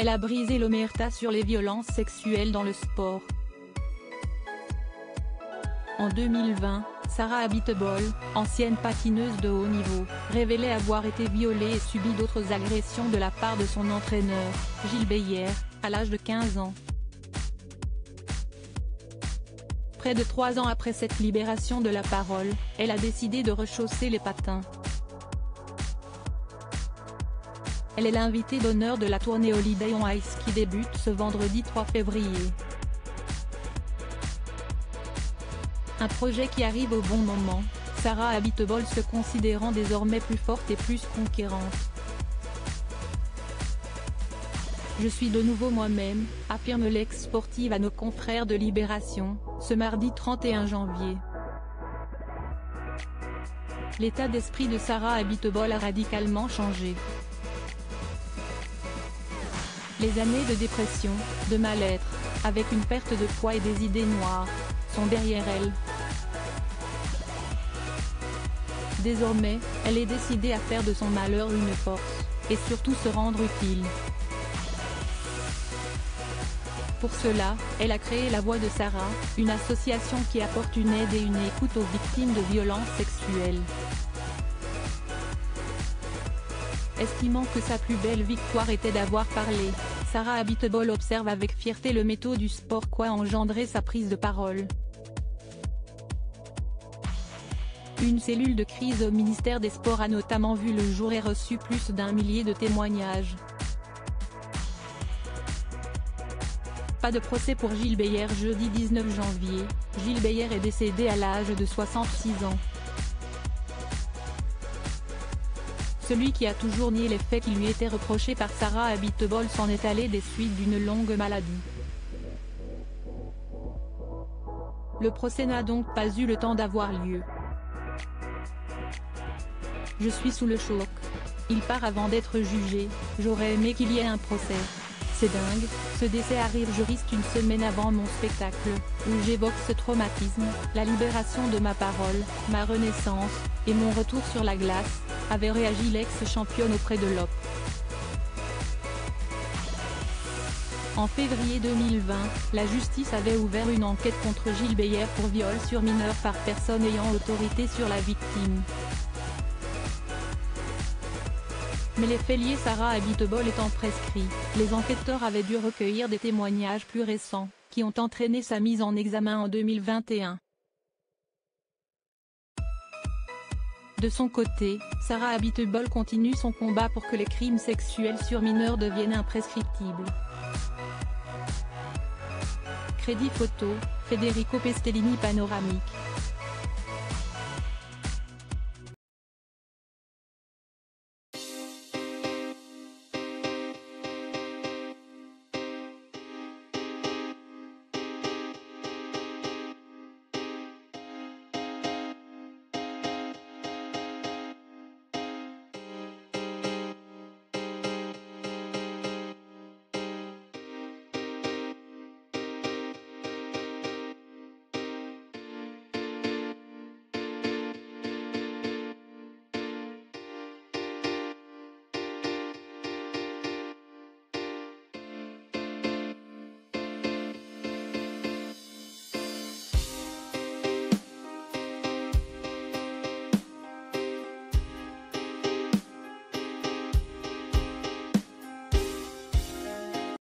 elle a brisé l'omerta sur les violences sexuelles dans le sport. En 2020, Sarah Abiteboul, ancienne patineuse de haut niveau, révélait avoir été violée et subi d'autres agressions de la part de son entraîneur, Gilles Beyer, à l'âge de 15 ans. Près de 3 ans après cette libération de la parole, elle a décidé de rechausser les patins. Elle est l'invitée d'honneur de la tournée Holiday on Ice qui débute ce vendredi 3 février. Un projet qui arrive au bon moment, Sarah Abiteboul se considérant désormais plus forte et plus conquérante. Je suis de nouveau moi-même, affirme l'ex-sportive à nos confrères de Libération, ce mardi 31 janvier. L'état d'esprit de Sarah Abiteboul a radicalement changé. Les années de dépression, de mal-être, avec une perte de poids et des idées noires, sont derrière elle. Désormais, elle est décidée à faire de son malheur une force, et surtout se rendre utile. Pour cela, elle a créé La Voix de Sarah, une association qui apporte une aide et une écoute aux victimes de violences sexuelles. Estimant que sa plus belle victoire était d'avoir parlé, Sarah Abiteboul observe avec fierté le métaux du sport qu'a engendré sa prise de parole. Une cellule de crise au ministère des Sports a notamment vu le jour et reçu plus d'1 millier de témoignages. Pas de procès pour Gilles Beyer. Jeudi 19 janvier, Gilles Beyer est décédé à l'âge de 66 ans. Celui qui a toujours nié les faits qui lui étaient reprochés par Sarah Abiteboul s'en est allé des suites d'une longue maladie. Le procès n'a donc pas eu le temps d'avoir lieu. Je suis sous le choc. Il part avant d'être jugé, j'aurais aimé qu'il y ait un procès. C'est dingue, ce décès arrive juste une semaine avant mon spectacle, où j'évoque ce traumatisme, la libération de ma parole, ma renaissance, et mon retour sur la glace, avait réagi l'ex-championne auprès de l'OP. En février 2020, la justice avait ouvert une enquête contre Gilles Beyer pour viol sur mineur par personne ayant autorité sur la victime. Mais les faits liés Sarah Abiteboul étant prescrits, les enquêteurs avaient dû recueillir des témoignages plus récents, qui ont entraîné sa mise en examen en 2021. De son côté, Sarah Abiteboul continue son combat pour que les crimes sexuels sur mineurs deviennent imprescriptibles. Crédit photo, Federico Pestellini panoramique.